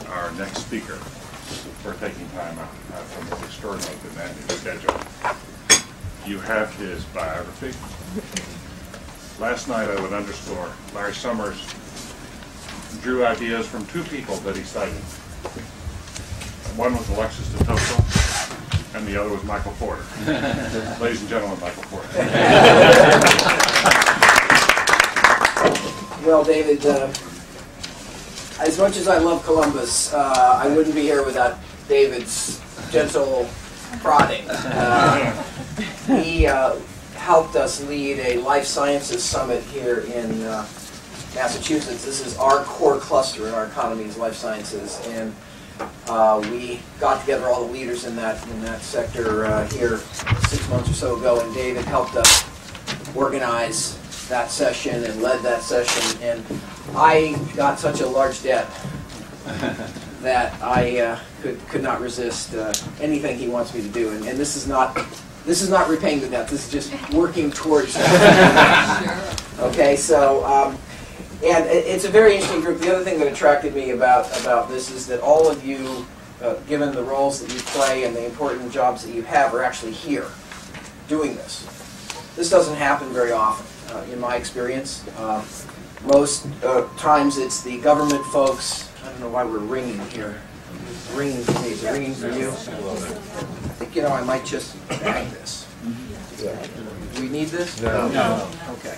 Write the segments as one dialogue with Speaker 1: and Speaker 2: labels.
Speaker 1: our next speaker for taking time out from his extraordinarily demanding schedule. You have his biography. Last night I would underscore Larry Summers drew ideas from two people that he cited. One was Alexis de Tocqueville, and the other was Michael Porter. Ladies and gentlemen, Michael Porter.
Speaker 2: Well, David, as much as I love Columbus, I wouldn't be here without David's gentle prodding. He helped us lead a life sciences summit here in Massachusetts. This is our core cluster in our economy is life sciences, and we got together all the leaders in that sector here 6 months or so ago, and David helped us organize that session and led that session, and I got such a large debt that I could not resist anything he wants me to do, and this is not repaying the debt. This is just working towards that. Okay, so and it's a very interesting group. The other thing that attracted me about this is that all of you, given the roles that you play and the important jobs that you have, are actually here doing this. This doesn't happen very often, in my experience. Most times it's the government folks. I don't know why we're ringing here. It's ringing for me. Is it ringing for you? I think, I might just bag this. Do we need this? No. Okay.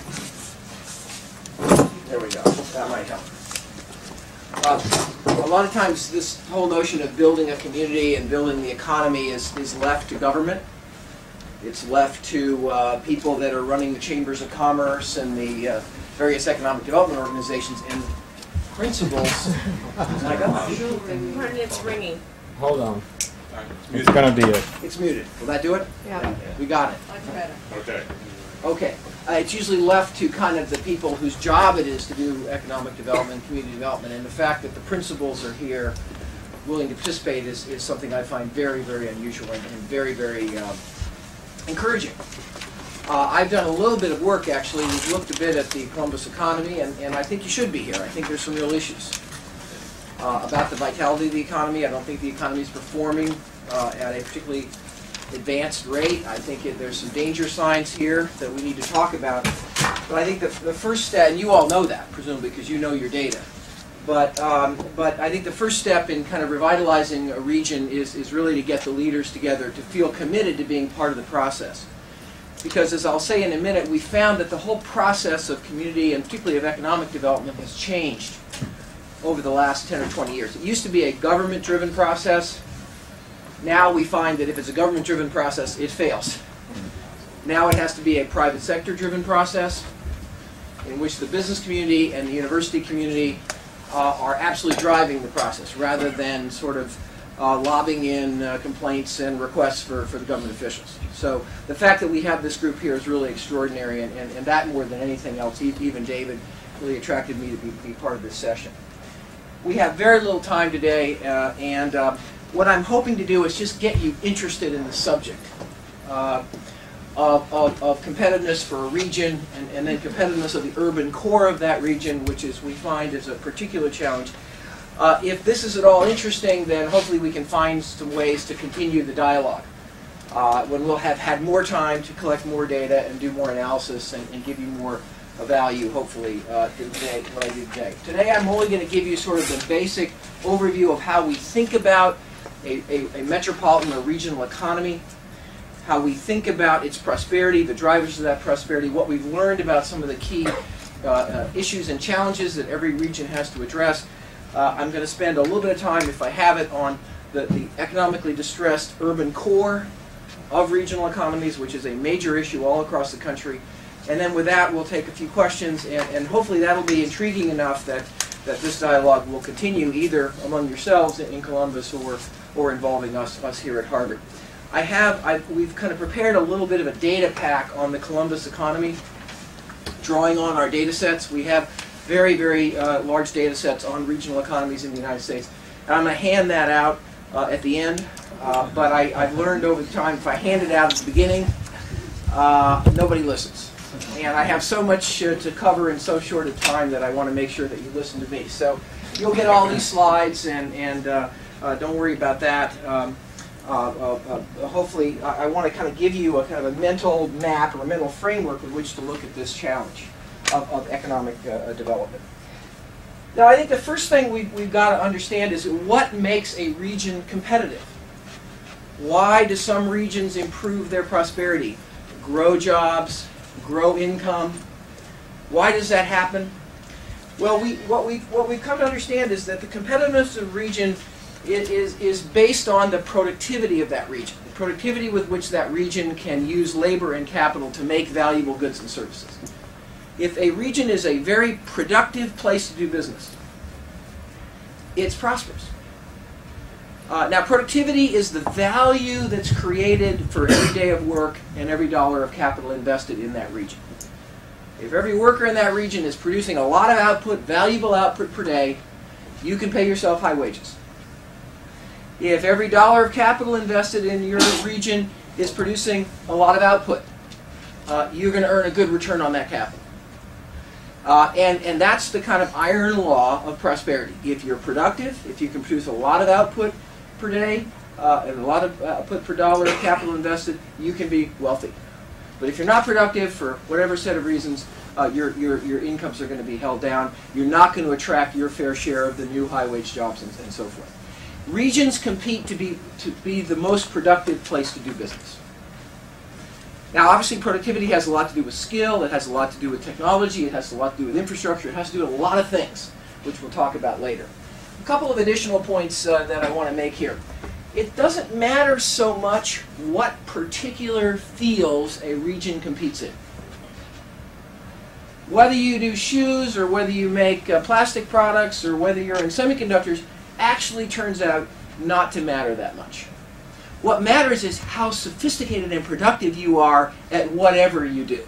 Speaker 2: There we go. That might help. A lot of times this whole notion of building a community and building the economy is left to government. It's left to people that are running the chambers of commerce and the various economic development organizations, and principles. My gosh.
Speaker 3: It's ringing.
Speaker 4: Hold on. It's going to be it.
Speaker 2: It's muted. Will that do it?
Speaker 3: Yeah.
Speaker 2: We got it.
Speaker 3: Much better.
Speaker 1: Okay.
Speaker 2: Okay. It's usually left to kind of the people whose job it is to do economic development, community development, and the fact that the principals are here willing to participate is something I find very, very unusual and very, very encouraging. I've done a little bit of work, actually. We've looked a bit at the Columbus economy, and I think you should be here. I think there's some real issues about the vitality of the economy. I don't think the economy is performing at a particularly advanced rate. I think there's some danger signs here that we need to talk about. But I think the first step, and you all know that, presumably, because you know your data. But I think the first step in kind of revitalizing a region is really to get the leaders together to feel committed to being part of the process. Because, as I'll say in a minute, we found that the whole process of community and particularly of economic development has changed over the last 10 or 20 years. It used to be a government-driven process. Now we find that if it's a government-driven process, it fails. Now it has to be a private sector-driven process in which the business community and the university community are absolutely driving the process rather than sort of lobbying in complaints and requests for the government officials. So the fact that we have this group here is really extraordinary, and that more than anything else, even David, really attracted me to be part of this session. We have very little time today, and what I'm hoping to do is just get you interested in the subject of competitiveness for a region, and then competitiveness of the urban core of that region, which is we find is a particular challenge. If this is at all interesting, then hopefully we can find some ways to continue the dialogue when we'll have had more time to collect more data and do more analysis and give you more value, hopefully, than today, what I did today. Today I'm only going to give you sort of the basic overview of how we think about a metropolitan or regional economy, how we think about its prosperity, the drivers of that prosperity, what we've learned about some of the key issues and challenges that every region has to address. I'm going to spend a little bit of time, if I have it, on the economically distressed urban core of regional economies, which is a major issue all across the country. And then with that, we'll take a few questions, and hopefully that'll be intriguing enough that this dialogue will continue either among yourselves in Columbus or involving us here at Harvard. We've kind of prepared a little bit of a data pack on the Columbus economy, drawing on our data sets. We have very, very large data sets on regional economies in the United States. And I'm going to hand that out at the end, but I've learned over time if I hand it out at the beginning, nobody listens. And I have so much to cover in so short a time that I want to make sure that you listen to me. So You'll get all these slides, and don't worry about that. Hopefully, I want to kind of give you a kind of a mental map or a mental framework with which to look at this challenge of economic development. Now, I think the first thing we've got to understand is what makes a region competitive. Why do some regions improve their prosperity, grow jobs, grow income? Why does that happen? Well, what we've come to understand is that the competitiveness of a region is based on the productivity of that region, the productivity with which that region can use labor and capital to make valuable goods and services. If a region is a very productive place to do business, it's prosperous. Now, productivity is the value that's created for every day of work and every dollar of capital invested in that region. If every worker in that region is producing a lot of output, valuable output per day, you can pay yourself high wages. If every dollar of capital invested in your region is producing a lot of output, you're going to earn a good return on that capital. And that's the kind of iron law of prosperity. If you're productive, if you can produce a lot of output per day, and a lot of output per dollar of capital invested, you can be wealthy. But if you're not productive for whatever set of reasons, your incomes are going to be held down. You're not going to attract your fair share of the new high-wage jobs and so forth. Regions compete to be the most productive place to do business. Now, obviously, productivity has a lot to do with skill. It has a lot to do with technology. It has a lot to do with infrastructure. It has to do with a lot of things, which we'll talk about later. A couple of additional points that I want to make here. It doesn't matter so much what particular fields a region competes in. Whether you do shoes or whether you make plastic products or whether you're in semiconductors actually turns out not to matter that much. What matters is how sophisticated and productive you are at whatever you do.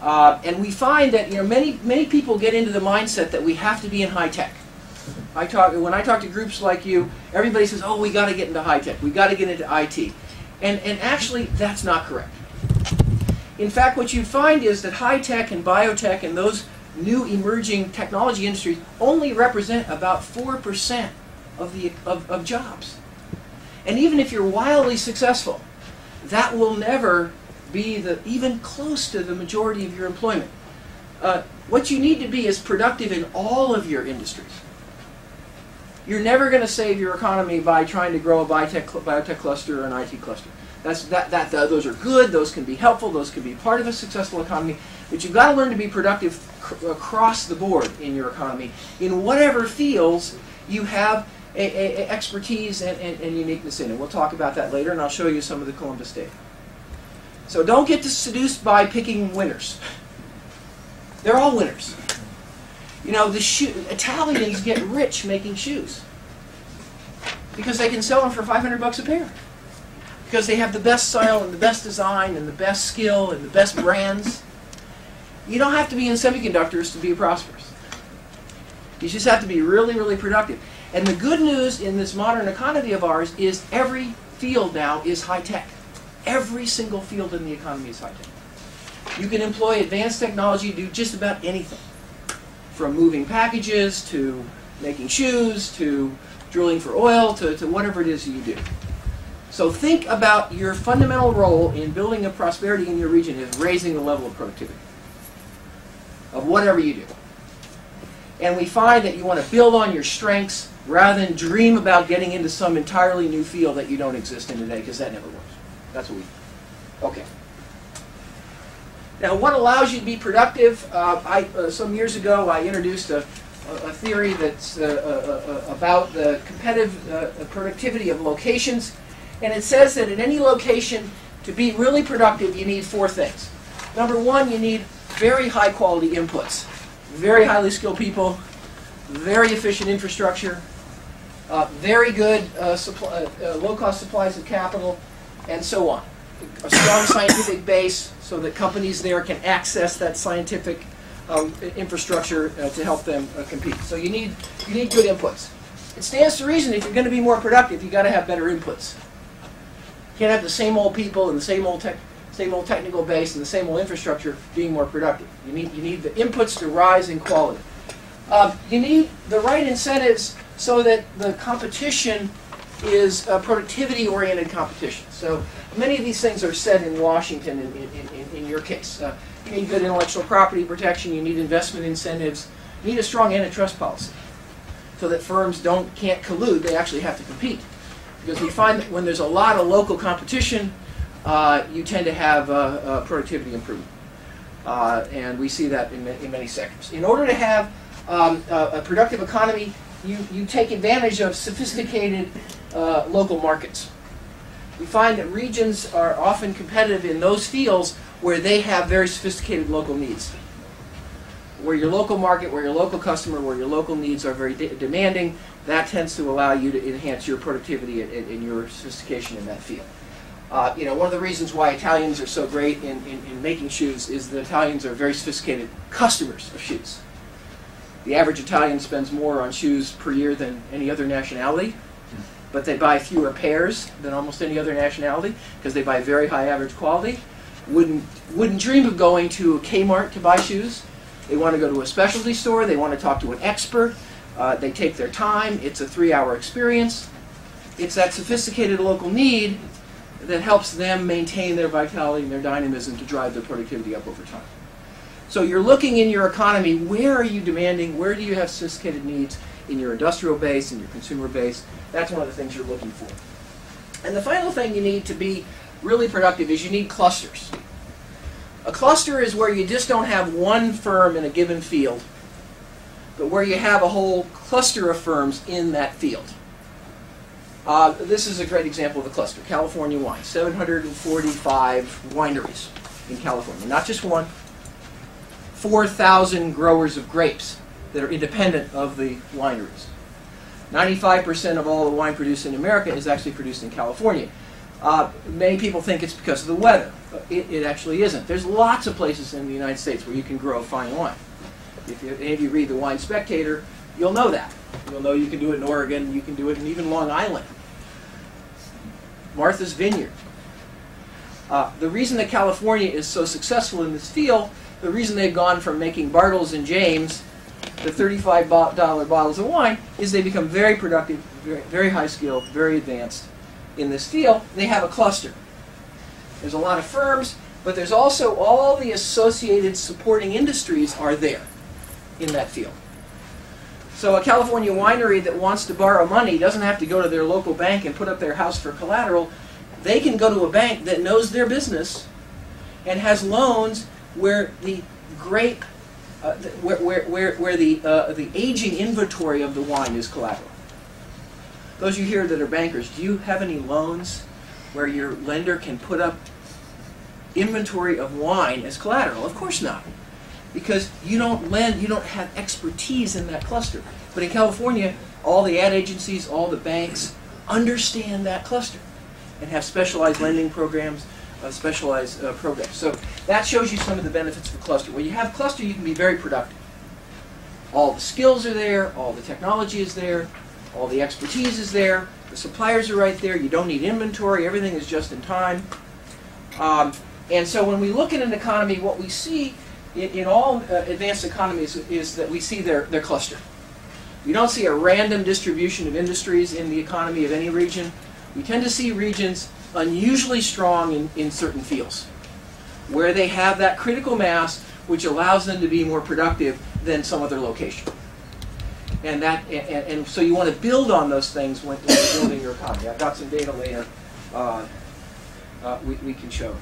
Speaker 2: And we find that many people get into the mindset that we have to be in high tech. When I talk to groups like you, everybody says, "Oh, we got to get into high tech. We got to get into IT," and actually, that's not correct. In fact, what you find is that high tech and biotech and those new emerging technology industries only represent about 4% of jobs. And even if you're wildly successful, that will never be even close to the majority of your employment. What you need to be is productive in all of your industries. You're never going to save your economy by trying to grow a biotech cluster or an IT cluster. Those are good, those can be helpful, those can be part of a successful economy, but you've got to learn to be productive across the board in your economy, in whatever fields you have expertise and uniqueness in. And we'll talk about that later, and I'll show you some of the Columbus data. So don't get seduced by picking winners. They're all winners. Italians get rich making shoes because they can sell them for $500 a pair. Because they have the best style and the best design and the best skill and the best brands. You don't have to be in semiconductors to be prosperous. You just have to be really, really productive. And the good news in this modern economy of ours is every field now is high-tech. Every single field in the economy is high-tech. You can employ advanced technology to do just about anything. From moving packages to making shoes to drilling for oil to whatever it is you do. So think about your fundamental role in building a prosperity in your region is raising the level of productivity of whatever you do. And we find that you want to build on your strengths rather than dream about getting into some entirely new field that you don't exist in today, because that never works. That's what we do. Okay. Now, what allows you to be productive? Some years ago, I introduced a theory that's about the competitive productivity of locations. And it says that in any location, to be really productive, you need 4 things. Number 1, you need very high quality inputs. Very highly skilled people, very efficient infrastructure, very good low-cost supplies of capital, and so on. A strong scientific base so that companies there can access that scientific infrastructure to help them compete. So you need good inputs. It stands to reason if you're going to be more productive, you've got to have better inputs. You can't have the same old people and the same old technical base and the same old infrastructure being more productive. You need the inputs to rise in quality. You need the right incentives so that the competition is productivity-oriented competition. So many of these things are said in Washington in your case. You need good intellectual property protection, you need investment incentives, you need a strong antitrust policy so that firms can't collude, they actually have to compete. Because we find that when there's a lot of local competition, you tend to have productivity improvement. And we see that in many sectors. In order to have a productive economy, you take advantage of sophisticated local markets. We find that regions are often competitive in those fields where they have very sophisticated local needs. Where your local market, where your local customer, where your local needs are very demanding, that tends to allow you to enhance your productivity and your sophistication in that field. One of the reasons why Italians are so great in making shoes is that Italians are very sophisticated customers of shoes. The average Italian spends more on shoes per year than any other nationality, but they buy fewer pairs than almost any other nationality because they buy very high average quality. Wouldn't dream of going to a Kmart to buy shoes. They want to go to a specialty store. They want to talk to an expert. They take their time. It's a 3-hour experience. It's that sophisticated local need that helps them maintain their vitality and their dynamism to drive their productivity up over time. So you're looking in your economy, where are you demanding, where do you have sophisticated needs in your industrial base, in your consumer base? That's one of the things you're looking for. And the final thing you need to be really productive is you need clusters. A cluster is where you just don't have one firm in a given field, but where you have a whole cluster of firms in that field. This is a great example of a cluster. California wine, 745 wineries in California. Not just one, 4,000 growers of grapes that are independent of the wineries. 95% of all the wine produced in America is actually produced in California. Many people think it's because of the weather. It actually isn't. There's lots of places in the United States where you can grow fine wine. If any of you read the Wine Spectator, you'll know that. You'll know you can do it in Oregon, you can do it in even Long Island. Martha's Vineyard. The reason that California is so successful in this field, the reason they've gone from making Bartles and James to $35 bottles of wine, is they become very productive, very high skilled, very advanced in this field. They have a cluster. There's a lot of firms, but there's also all the associated supporting industries are there in that field. So a California winery that wants to borrow money doesn't have to go to their local bank and put up their house for collateral. They can go to a bank that knows their business and has loans where the grape, where the aging inventory of the wine is collateral. Those of you here that are bankers, do you have any loans where your lender can put up inventory of wine as collateral? Of course not, because you don't have expertise in that cluster. But in California, all the ad agencies, all the banks understand that cluster and have specialized lending programs, specialized programs. So that shows you some of the benefits of a cluster. When you have a cluster, you can be very productive. All the skills are there, all the technology is there, all the expertise is there, the suppliers are right there, you don't need inventory, everything is just in time. And so when we look at an economy, what we see in all advanced economies is that we see their cluster. We don't see a random distribution of industries in the economy of any region. We tend to see regions unusually strong in certain fields, where they have that critical mass which allows them to be more productive than some other location. And so you want to build on those things when you're building your economy. I've got some data later we can show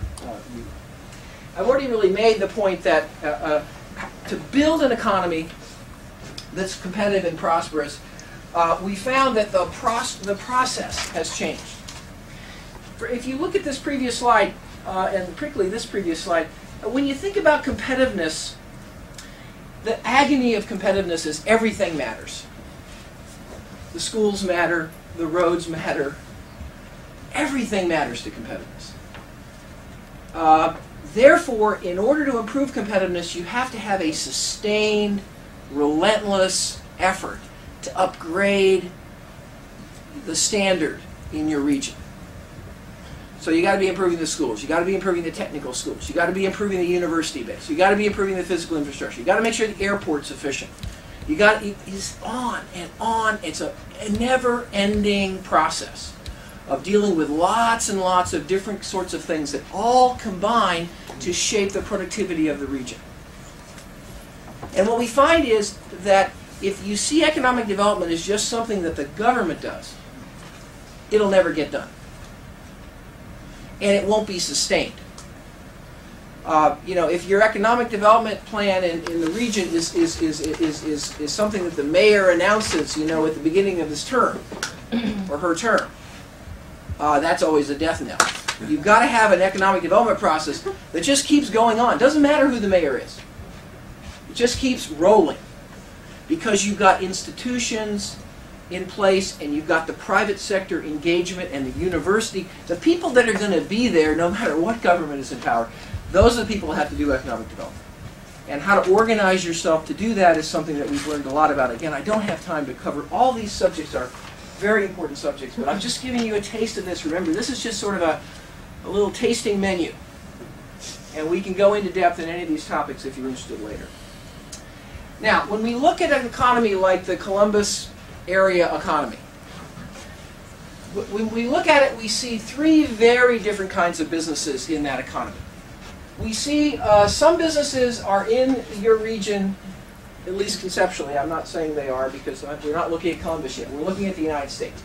Speaker 2: you. I've already really made the point that to build an economy that's competitive and prosperous, we found that the process has changed. If you look at this previous slide, and particularly this previous slide, when you think about competitiveness, the agony of competitiveness is everything matters. The schools matter, the roads matter, everything matters to competitiveness. Therefore, in order to improve competitiveness, you have to have a sustained, relentless effort to upgrade the standard in your region. So you got to be improving the schools, you got to be improving the technical schools, you got to be improving the university base, you got to be improving the physical infrastructure, you got to make sure the airport's efficient, You got it's on and on. It's a never-ending process of dealing with lots and lots of different sorts of things that all combine to shape the productivity of the region. And what we find is that if you see economic development as just something that the government does, it'll never get done. And it won't be sustained. If your economic development plan in the region is something that the mayor announces, at the beginning of his term or her term, that's always a death knell. You've got to have an economic development process that just keeps going on. Doesn't matter who the mayor is. It just keeps rolling because you've got institutions in place and you've got the private sector engagement and the university. The people that are going to be there, no matter what government is in power, those are the people who have to do economic development. And how to organize yourself to do that is something that we've learned a lot about. Again, I don't have time to cover all these subjects. Are very important subjects, but I'm just giving you a taste of this. Remember, this is just sort of a little tasting menu. And we can go into depth in any of these topics if you're interested later. Now, when we look at an economy like the Columbus area economy, when we look at it, we see three very different kinds of businesses in that economy. We see some businesses are in your region, at least conceptually. I'm not saying they are because we're not looking at Columbus yet. We're looking at the United States.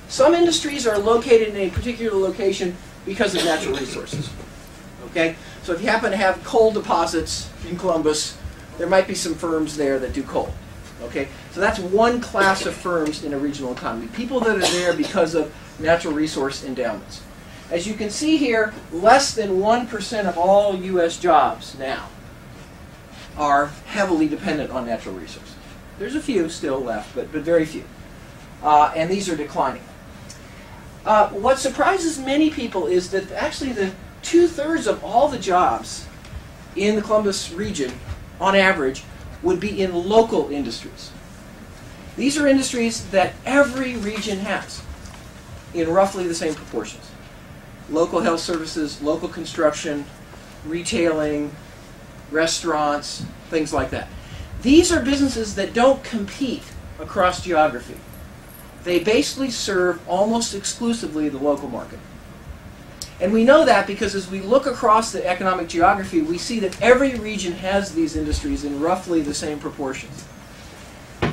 Speaker 2: Some industries are located in a particular location because of natural resources. Okay? So if you happen to have coal deposits in Columbus, there might be some firms there that do coal. Okay? So that's one class of firms in a regional economy. People that are there because of natural resource endowments. As you can see here, less than 1% of all U.S. jobs now are heavily dependent on natural resources. There's a few still left, but very few. And these are declining. What surprises many people is that actually the 2/3 of all the jobs in the Columbus region, on average, would be in local industries. These are industries that every region has in roughly the same proportions. Local health services, local construction, retailing, restaurants, things like that. These are businesses that don't compete across geography. They basically serve almost exclusively the local market. And we know that because as we look across the economic geography, we see that every region has these industries in roughly the same proportions.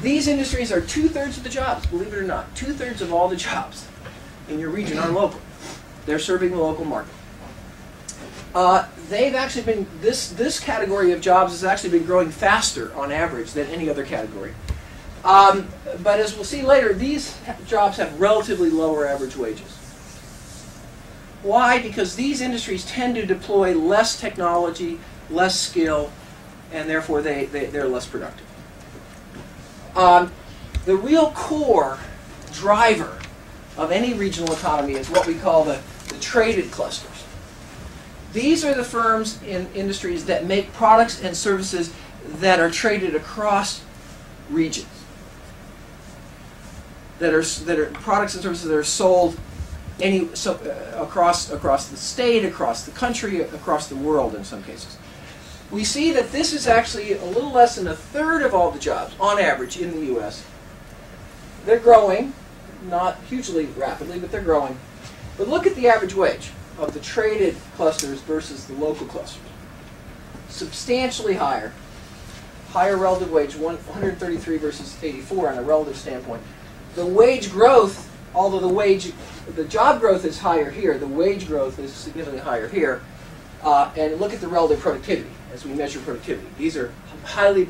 Speaker 2: These industries are 2/3 of the jobs, believe it or not. 2/3 of all the jobs in your region are local. They're serving the local market. They've actually been, this category of jobs has actually been growing faster on average than any other category. But as we'll see later, these jobs have relatively lower average wages. Why? Because these industries tend to deploy less technology, less skill, and therefore they're less productive. The real core driver of any regional economy is what we call the traded clusters. These are the firms in industries that make products and services that are traded across regions. That are products and services that are sold across the state, across the country, across the world in some cases. We see that this is actually a little less than 1/3 of all the jobs, on average, in the U.S. They're growing, not hugely rapidly, but they're growing. But look at the average wage of the traded clusters versus the local clusters. Substantially higher. Higher relative wage, 133 versus 84 on a relative standpoint. The wage growth, although the job growth is higher here, the wage growth is significantly higher here. And look at the relative productivity as we measure productivity. These are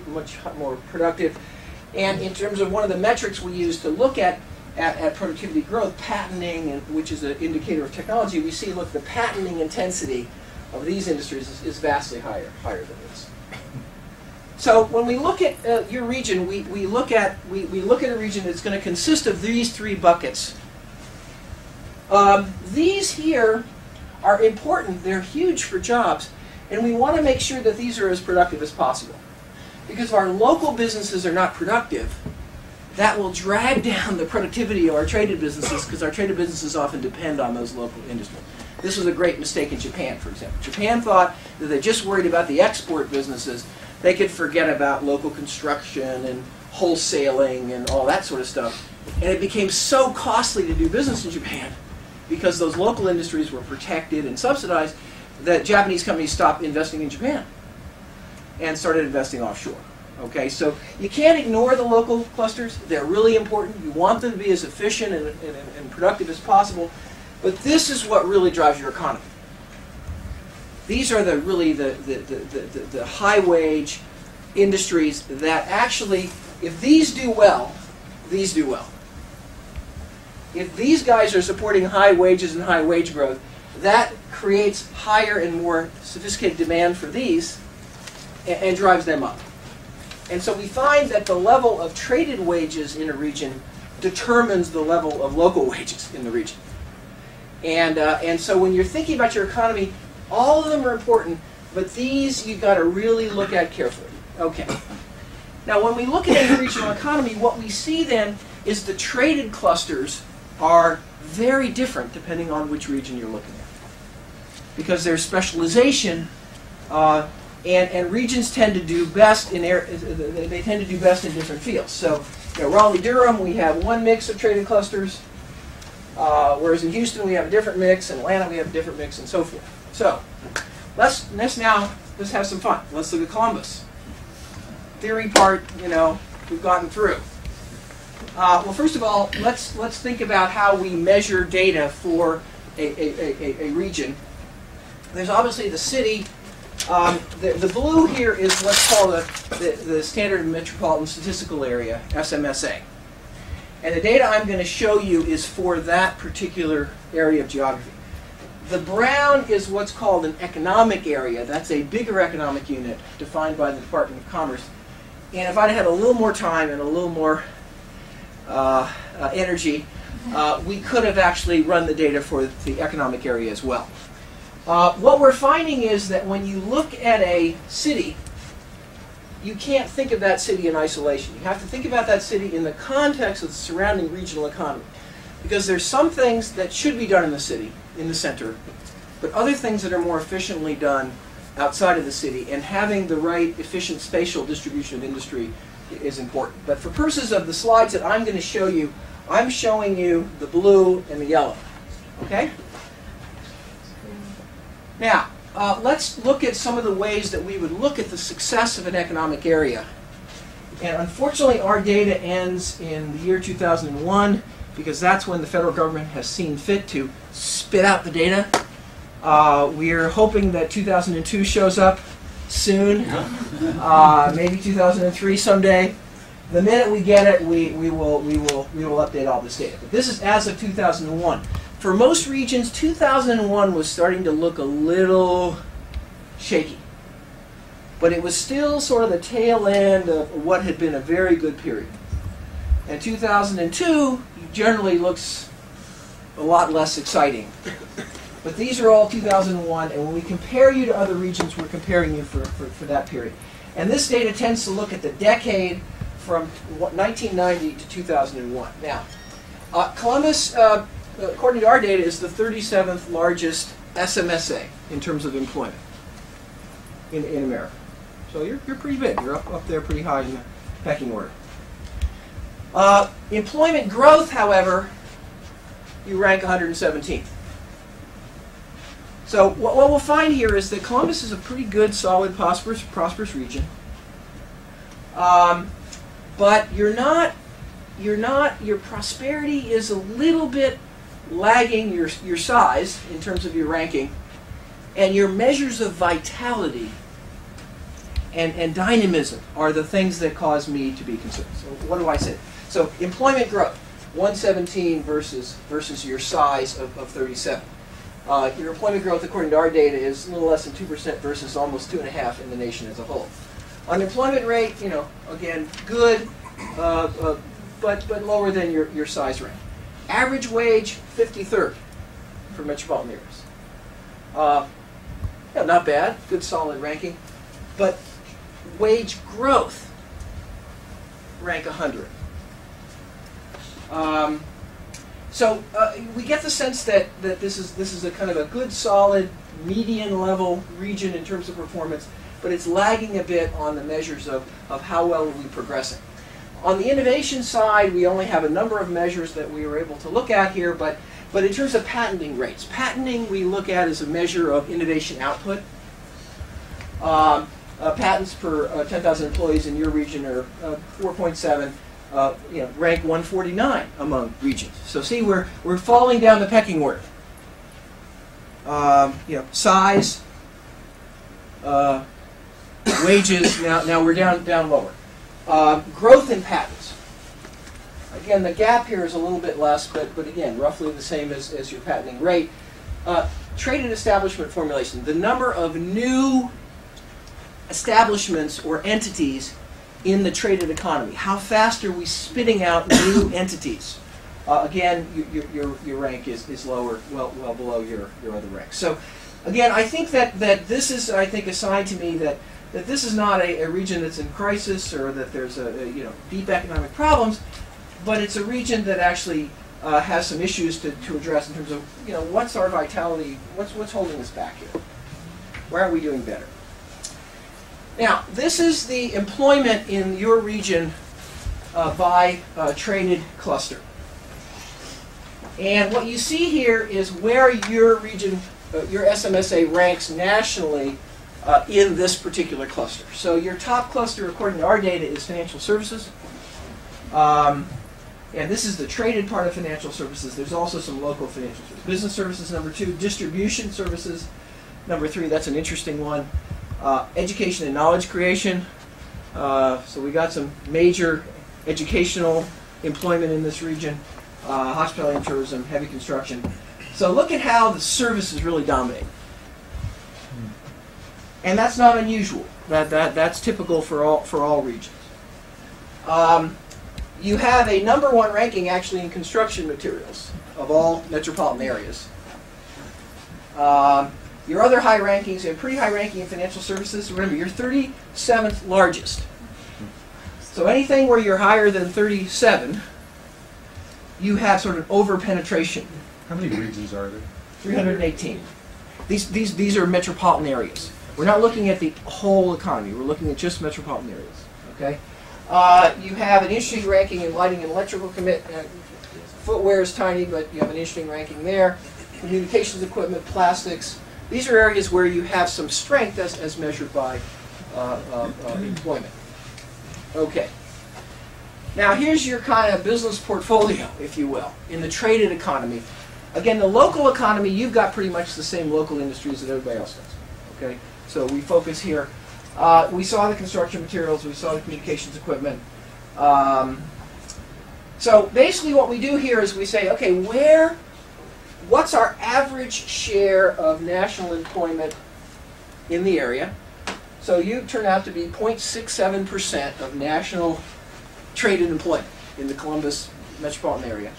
Speaker 2: much more productive. And in terms of one of the metrics we use to look at productivity growth, patenting, which is an indicator of technology, we see, look, the patenting intensity of these industries is vastly higher than this. So when we look at your region, we look at a region that's going to consist of these three buckets. These here are important. They're huge for jobs, and we want to make sure that these are as productive as possible. Because if our local businesses are not productive, that will drag down the productivity of our traded businesses, because our traded businesses often depend on those local industries. This was a great mistake in Japan, for example. Japan thought that they just worried about the export businesses. They could forget about local construction and wholesaling and all that sort of stuff. And it became so costly to do business in Japan because those local industries were protected and subsidized that Japanese companies stopped investing in Japan and started investing offshore. Okay, so you can't ignore the local clusters. They're really important. You want them to be as efficient and productive as possible. But this is what really drives your economy. These are really the high-wage industries that actually, if these do well, these do well. If these guys are supporting high wages and high wage growth, that creates higher and more sophisticated demand for these and drives them up. And so we find that the level of traded wages in a region determines the level of local wages in the region. And so when you're thinking about your economy, all of them are important, but these you've got to really look at carefully. Okay. Now when we look at a regional economy, what we see then is the traded clusters are very different depending on which region you're looking at. Because there's specialization, and regions tend to do best in they tend to do best in different fields. So, Raleigh-Durham, we have one mix of traded clusters, whereas in Houston we have a different mix, in Atlanta we have a different mix, and so forth. So, let's have some fun. Let's look at Columbus. Theory part, we've gotten through. Well, first of all, let's think about how we measure data for a region. There's obviously the city. The blue here is what's called the Standard Metropolitan Statistical Area, SMSA. And the data I'm going to show you is for that particular area of geography. The brown is what's called an economic area. That's a bigger economic unit defined by the Department of Commerce. And if I'd had a little more time and a little more energy, we could have actually run the data for the economic area as well. What we're finding is that when you look at a city, you can't think of that city in isolation. You have to think about that city in the context of the surrounding regional economy. Because there's some things that should be done in the city, in the center, but other things that are more efficiently done outside of the city, and having the right efficient spatial distribution of industry is important. But for purposes of the slides that I'm going to show you, I'm showing you the blue and the yellow. Okay? Now, let's look at some of the ways that we would look at the success of an economic area. And unfortunately, our data ends in the year 2001, because that's when the federal government has seen fit to spit out the data. We're hoping that 2002 shows up soon, maybe 2003 someday. The minute we get it, we will update all this data. But this is as of 2001. For most regions, 2001 was starting to look a little shaky. But it was still sort of the tail end of what had been a very good period. And 2002 generally looks a lot less exciting. But these are all 2001, and when we compare you to other regions, we're comparing you for that period. And this data tends to look at the decade from 1990 to 2001. Now, Columbus, according to our data, is the 37th largest SMSA in terms of employment in America. So you're pretty big. You're up there pretty high in the pecking order. Employment growth, however, you rank 117th. So what we'll find here is that Columbus is a pretty good, solid, prosperous region. But your prosperity is a little bit lagging your size in terms of your ranking, and your measures of vitality and dynamism are the things that cause me to be concerned. So what do I say? So employment growth, 117 versus your size of 37. Your employment growth, according to our data, is a little less than 2% versus almost 2.5% in the nation as a whole. Unemployment rate, again, good, but lower than your size rank. Average wage, 53rd for metropolitan areas. Not bad, good solid ranking. But wage growth, rank 100. So we get the sense that this is a kind of a good, solid, median level region in terms of performance, but it's lagging a bit on the measures of how well are we progressing. On the innovation side, we only have a number of measures that we were able to look at here, but in terms of patenting rates, patenting we look at as a measure of innovation output. Patents per 10,000 employees in your region are 4.7, rank 149 among regions. So see, we're falling down the pecking order. Size, wages. Now we're down lower. Growth in patents. Again, the gap here is a little bit less, but again, roughly the same as your patenting rate. Traded establishment formulation. The number of new establishments or entities in the traded economy. How fast are we spitting out new entities? Again, your rank is lower, well below your other rank. So, again, I think that this is, I think, a sign to me that this is not a region that's in crisis or that there's deep economic problems, but it's a region that actually has some issues to address in terms of what's our vitality, what's holding us back here? Why aren't we doing better? Now, this is the employment in your region by traded cluster. And what you see here is where your region, your SMSA ranks nationally in this particular cluster. So your top cluster, according to our data, is financial services. And this is the traded part of financial services. There's also some local financial services. Business services, number 2. Distribution services, number 3. That's an interesting one. Education and knowledge creation. So we got some major educational employment in this region. Hospitality and tourism, heavy construction. So look at how the services really dominate. And that's not unusual. That's typical for all regions. You have a number 1 ranking actually in construction materials of all metropolitan areas. Your other high rankings, you have pretty high ranking in financial services. Remember, you're 37th largest. So anything where you're higher than 37, you have sort of over-penetration.
Speaker 5: How many regions are there?
Speaker 2: 318. These are metropolitan areas. We're not looking at the whole economy. We're looking at just metropolitan areas. Okay. You have an interesting ranking in lighting and electrical footwear is tiny, but you have an interesting ranking there. Communications equipment, plastics. These are areas where you have some strength as measured by employment. Okay. Now here's your kind of business portfolio, if you will, in the traded economy. Again, the local economy, you've got pretty much the same local industries that everybody else does. Okay. So we focus here. We saw the construction materials. We saw the communications equipment. So basically what we do here is we say, okay, what's our average share of national employment in the area? So you turn out to be 0.67% of national traded employment in the Columbus metropolitan area.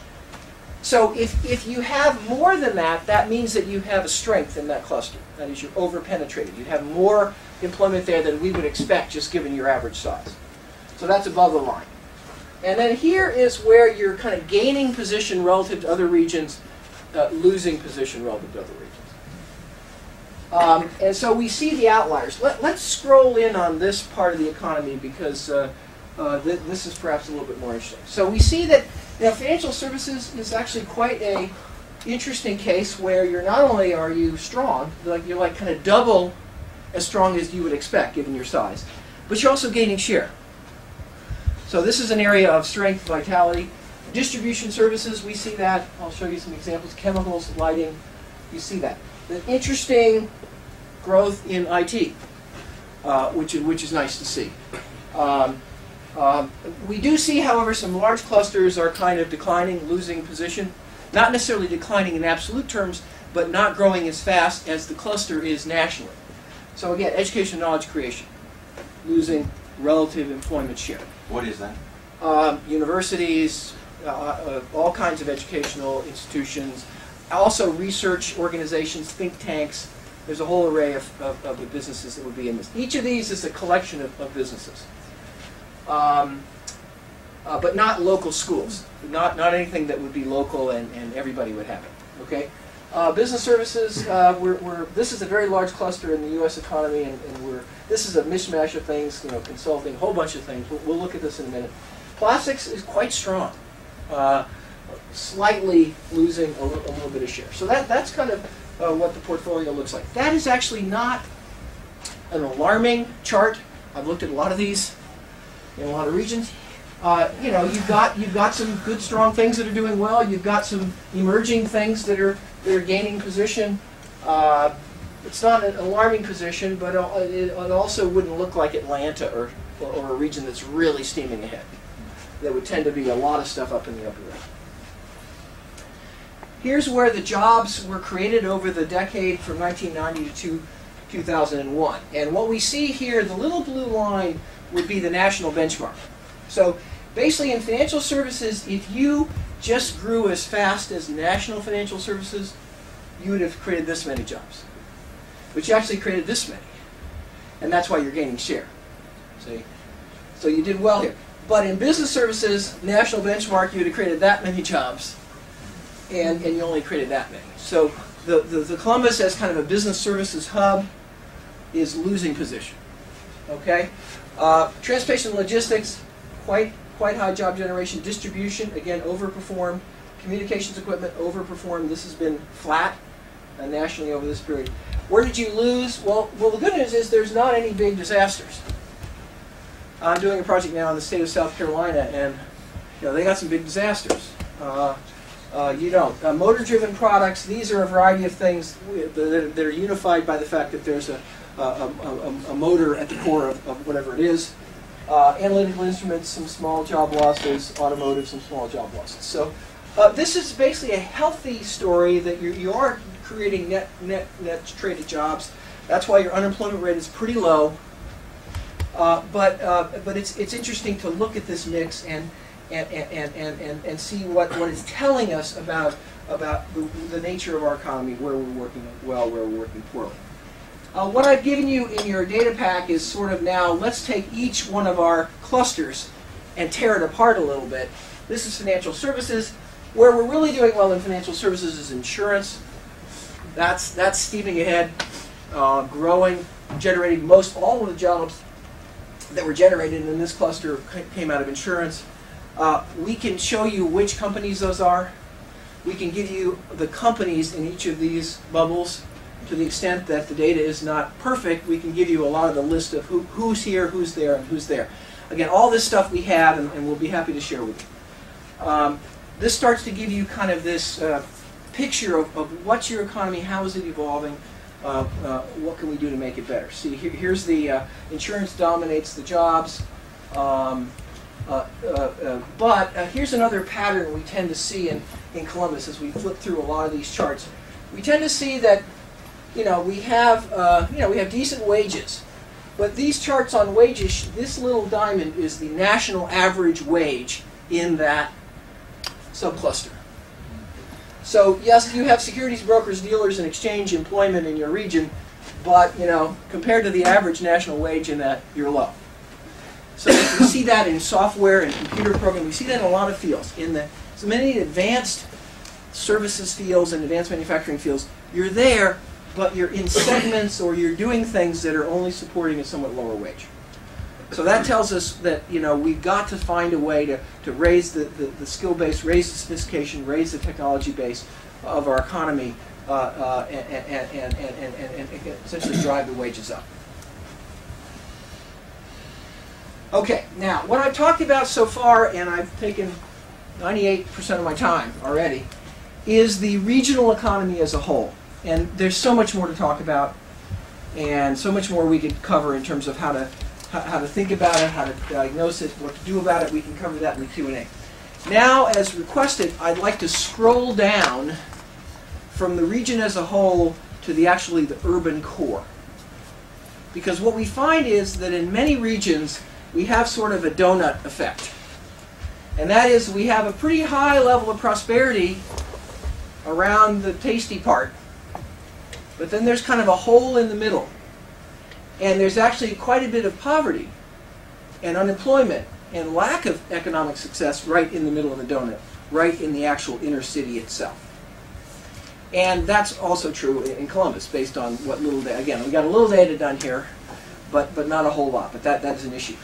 Speaker 2: So if you have more than that, that means that you have a strength in that cluster. That is, you're over-penetrated. You have more employment there than we would expect just given your average size. So that's above the line. And then here is where you're kind of gaining position relative to other regions, losing position relative to other regions. And so we see the outliers. Let's scroll in on this part of the economy because this is perhaps a little bit more interesting. So we see that financial services is actually quite a interesting case where you're not only are you strong, you're like kind of double as strong as you would expect given your size, but you're also gaining share. So this is an area of strength, vitality. Distribution services, we see that. I'll show you some examples. Chemicals, lighting, you see that. The interesting growth in IT, which is nice to see. We do see, however, some large clusters are kind of declining, losing position. Not necessarily declining in absolute terms, but not growing as fast as the cluster is nationally. So again, education and knowledge creation, losing relative employment share.
Speaker 6: What is that?
Speaker 2: Universities, all kinds of educational institutions, also research organizations, think tanks. There's a whole array of the businesses that would be in this. Each of these is a collection of businesses. But not local schools. Not anything that would be local and everybody would have it. Okay. Business services. This is a very large cluster in the U.S. economy, and this is a mishmash of things. Consulting, a whole bunch of things. We'll look at this in a minute. Plastics is quite strong, slightly losing a little bit of share. So that's kind of what the portfolio looks like. That is actually not an alarming chart. I've looked at a lot of these in a lot of regions. You know, you've got some good, strong things that are doing well. You've got some emerging things that are gaining position. It's not an alarming position, but it also wouldn't look like Atlanta or a region that's really steaming ahead. There would tend to be a lot of stuff up in the upper right. Here's where the jobs were created over the decade from 1990 to 2001. And what we see here, the little blue line would be the national benchmark. So basically in financial services, if you just grew as fast as national financial services, you would have created this many jobs. But you actually created this many. And that's why you're gaining share. See? So you did well here. But in business services, national benchmark, you would have created that many jobs. And you only created that many. So the Columbus as kind of a business services hub is losing position. Okay? Transportation and logistics, quite high job generation. Distribution, again, overperformed. Communications equipment, overperformed. This has been flat nationally over this period. Where did you lose? Well, the good news is there's not any big disasters. I'm doing a project now in the state of South Carolina, and they got some big disasters. You don't. Motor-driven products, these are a variety of things that are unified by the fact that there's a motor at the core of whatever it is. Analytical instruments, some small job losses. Automotive, some small job losses. So this is basically a healthy story that you are creating net traded jobs. That's why your unemployment rate is pretty low. But it's interesting to look at this mix and see what it's telling us about the nature of our economy, where we're working well, where we're working poorly. What I've given you in your data pack is sort of now, let's take each one of our clusters and tear it apart a little bit. This is financial services. Where we're really doing well in financial services is insurance. That's steaming ahead, growing, generating all of the jobs that were generated in this cluster came out of insurance. We can show you which companies those are. We can give you the companies in each of these bubbles. To the extent that the data is not perfect, we can give you a lot of the list of who's here, who's there, and who's there. Again, all this stuff we have, and we'll be happy to share with you. This starts to give you kind of this picture of what's your economy, how is it evolving, what can we do to make it better. See, here's the insurance dominates the jobs. But here's another pattern we tend to see in Columbus as we flip through a lot of these charts. We tend to see that we have decent wages, but these charts on wages, this little diamond is the national average wage in that subcluster. So yes, you have securities brokers, dealers, and exchange employment in your region, but compared to the average national wage in that, you're low. So we see that in software and computer programming. We see that in a lot of fields. So many advanced services fields and advanced manufacturing fields, you're there, but you're in segments or you're doing things that are only supporting a somewhat lower wage. So that tells us that we've got to find a way to raise the skill base, raise the sophistication, raise the technology base of our economy, and essentially drive the wages up. Okay, now what I've talked about so far, and I've taken 98% of my time already, is the regional economy as a whole. And there's so much more to talk about, and so much more we could cover in terms of how to think about it, how to diagnose it, what to do about it. We can cover that in the Q&A. Now, as requested, I'd like to scroll down from the region as a whole to the urban core. Because what we find is that in many regions, we have sort of a donut effect. And that is, we have a pretty high level of prosperity around the tasty part, but then there's kind of a hole in the middle. And there's actually quite a bit of poverty and unemployment and lack of economic success right in the middle of the donut, right in the actual inner city itself. And that's also true in Columbus, based on what little data. Again, we got a little data done here, but not a whole lot. But that is an issue.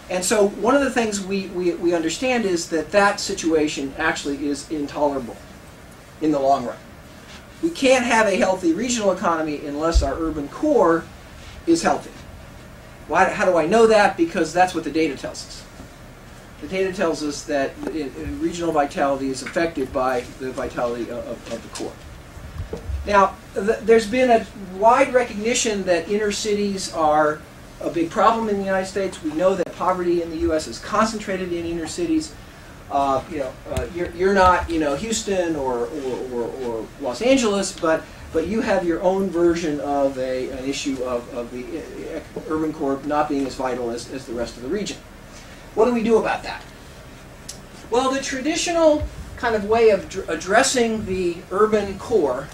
Speaker 2: And so one of the things we understand is that that situation actually is intolerable in the long run. We can't have a healthy regional economy unless our urban core is healthy. How do I know that? Because that's what the data tells us. The data tells us that regional vitality is affected by the vitality of the core. Now, there's been a wide recognition that inner cities are a big problem in the United States. We know that poverty in the U.S. is concentrated in inner cities. You're not, Houston or Los Angeles, but you have your own version of an issue of the urban core not being as vital as the rest of the region. What do we do about that? Well, the traditional kind of way of addressing the urban core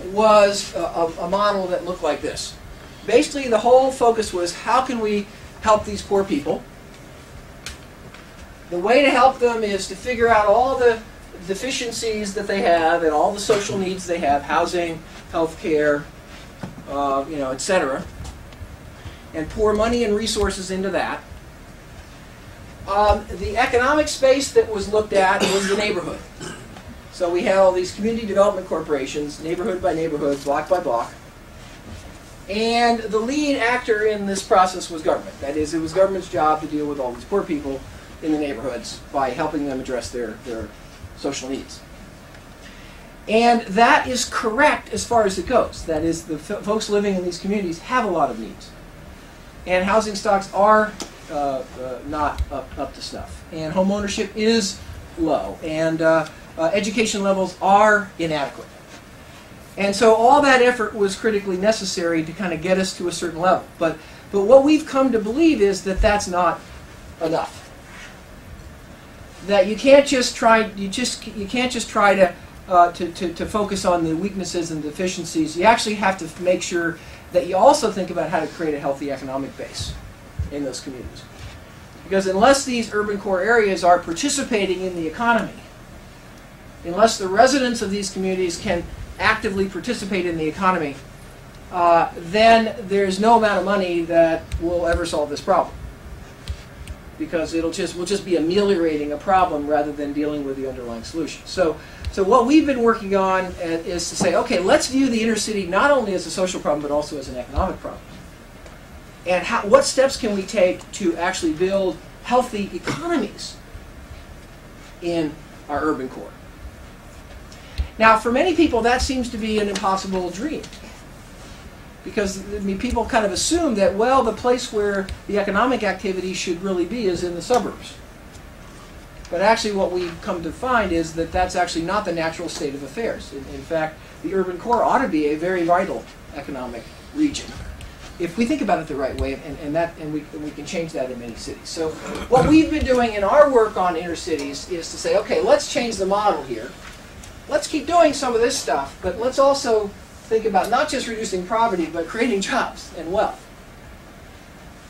Speaker 2: was a model that looked like this. Basically, the whole focus was how can we help these poor people? The way to help them is to figure out all the deficiencies that they have and all the social needs they have, housing, health care, etc., and pour money and resources into that. The economic space that was looked at was the neighborhood. So we had all these community development corporations, neighborhood by neighborhood, block by block. And the lead actor in this process was government. That is, it was government's job to deal with all these poor people in the neighborhoods by helping them address their social needs. And that is correct as far as it goes. That is, the folks living in these communities have a lot of needs. And housing stocks are not up to snuff. And home ownership is low. And education levels are inadequate. And so all that effort was critically necessary to kind of get us to a certain level. But what we've come to believe is that that's not enough. That you can't just try to focus on the weaknesses and deficiencies. You actually have to make sure that you also think about how to create a healthy economic base in those communities. Because unless these urban core areas are participating in the economy, unless the residents of these communities can actively participate in the economy, then there's no amount of money that will ever solve this problem. Because we'll just be ameliorating a problem rather than dealing with the underlying solution. So what we've been working on is to say, okay, let's view the inner city not only as a social problem but also as an economic problem. And what steps can we take to actually build healthy economies in our urban core? Now, for many people, that seems to be an impossible dream. Because people kind of assume that, well, the place where the economic activity should really be is in the suburbs. But actually what we've come to find is that that's actually not the natural state of affairs. In fact, the urban core ought to be a very vital economic region, if we think about it the right way, and we can change that in many cities. So what we've been doing in our work on inner cities is to say, okay, let's change the model here. Let's keep doing some of this stuff, but let's also think about not just reducing poverty, but creating jobs and wealth.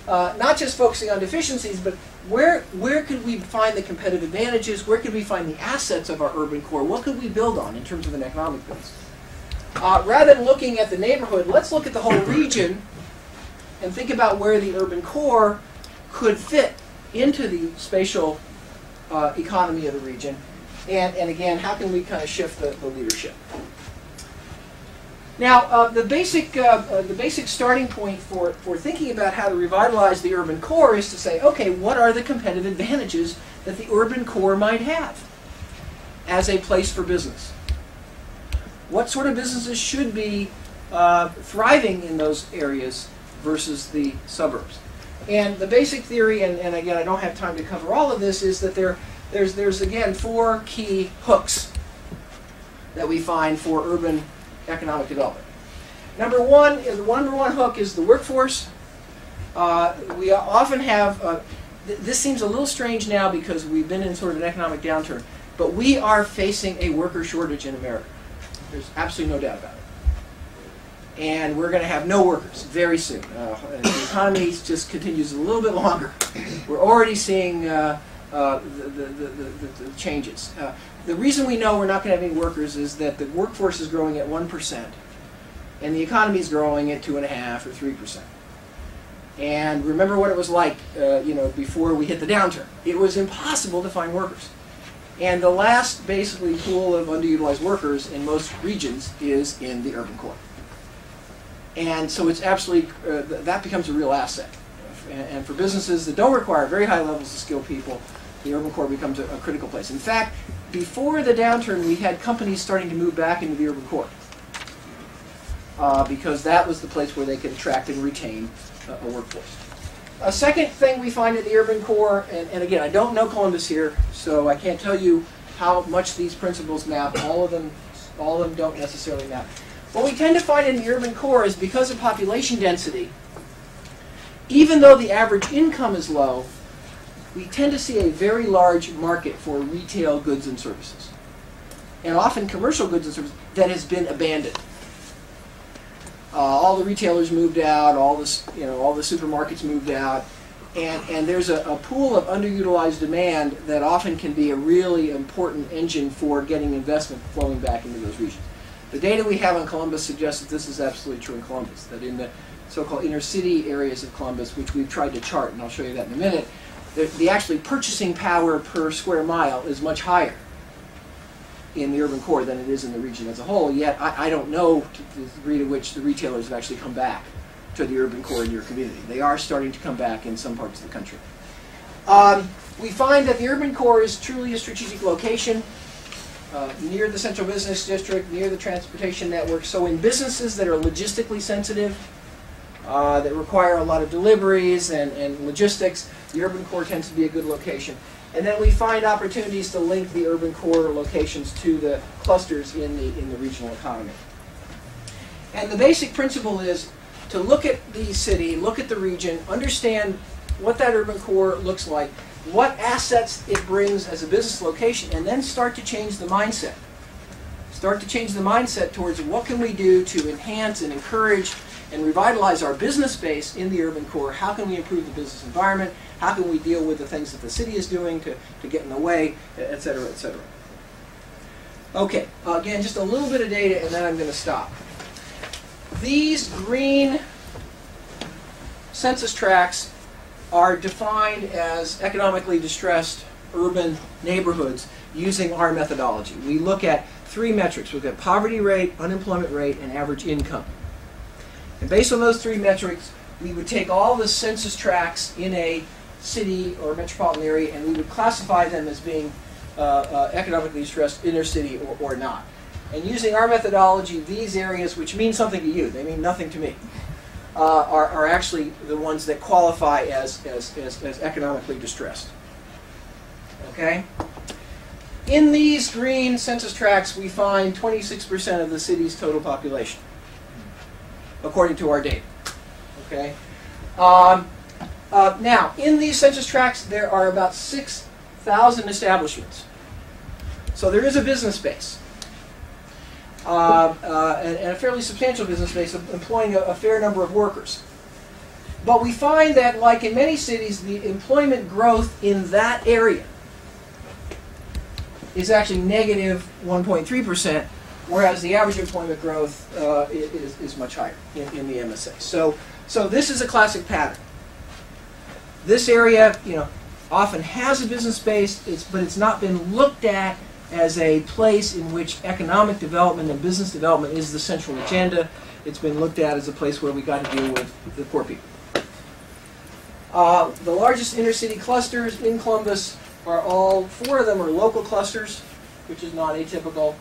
Speaker 2: Not just focusing on deficiencies, but where could we find the competitive advantages? Where could we find the assets of our urban core? What could we build on in terms of an economic base? Rather than looking at the neighborhood, let's look at the whole region and think about where the urban core could fit into the spatial economy of the region. And again, how can we kind of shift the leadership? Now, the basic starting point for thinking about how to revitalize the urban core is to say, okay, what are the competitive advantages that the urban core might have as a place for business? What sort of businesses should be thriving in those areas versus the suburbs? And the basic theory, and again, I don't have time to cover all of this, is that there's again 4 key hooks that we find for urban economic development. Number one hook is the workforce. We often have, this seems a little strange now because we've been in sort of an economic downturn, but we are facing a worker shortage in America. There's absolutely no doubt about it. And we're going to have no workers very soon. The economy just continues a little bit longer. We're already seeing the changes. The reason we know we're not going to have any workers is that the workforce is growing at 1%, and the economy is growing at 2.5% or 3%. And remember what it was like, before we hit the downturn. It was impossible to find workers. And the last, basically, pool of underutilized workers in most regions is in the urban core. And so it's absolutely, that becomes a real asset. And for businesses that don't require very high levels of skilled people, the urban core becomes a critical place. In fact, before the downturn, we had companies starting to move back into the urban core because that was the place where they could attract and retain a workforce. A second thing we find in the urban core, and again, I don't know Columbus here, so I can't tell you how much these principles map. All of them don't necessarily map. What we tend to find in the urban core is because of population density, even though the average income is low, we tend to see a very large market for retail goods and services, and often commercial goods and services that has been abandoned. All the retailers moved out, all the supermarkets moved out, and there's a pool of underutilized demand that often can be a really important engine for getting investment flowing back into those regions. The data we have on Columbus suggests that this is absolutely true in Columbus, that in the so-called inner city areas of Columbus, which we've tried to chart, and I'll show you that in a minute, the actually purchasing power per square mile is much higher in the urban core than it is in the region as a whole, yet I don't know to the degree to which the retailers have actually come back to the urban core in your community. They are starting to come back in some parts of the country. We find that the urban core is truly a strategic location, near the central business district, near the transportation network. So in businesses that are logistically sensitive, that require a lot of deliveries and logistics, the urban core tends to be a good location. And then we find opportunities to link the urban core locations to the clusters in the regional economy. And the basic principle is to look at the city, look at the region, understand what that urban core looks like, what assets it brings as a business location, and then start to change the mindset. Start to change the mindset towards what can we do to enhance and encourage and revitalize our business base in the urban core. How can we improve the business environment? How can we deal with the things that the city is doing to get in the way, et cetera, et cetera. Okay, again, just a little bit of data and then I'm going to stop. These green census tracts are defined as economically distressed urban neighborhoods using our methodology. We look at three metrics. We look at poverty rate, unemployment rate, and average income. And based on those three metrics, we would take all the census tracts in a city or metropolitan area and we would classify them as being economically distressed inner city or not. And using our methodology, these areas, which mean something to you, they mean nothing to me, are actually the ones that qualify as economically distressed. Okay? In these green census tracts, we find 26% of the city's total population, according to our data. Okay? Now, in these census tracts, there are about 6,000 establishments. So there is a business base, and a fairly substantial business base employing a fair number of workers. But we find that, like in many cities, the employment growth in that area is actually negative 1.3%, whereas the average employment growth is much higher in the MSA. So this is a classic pattern. This area, often has a business base, but it's not been looked at as a place in which economic development and business development is the central agenda. It's been looked at as a place where we got to deal with the poor people. The largest inner city clusters in Columbus are all, 4 of them are local clusters, which is not atypical,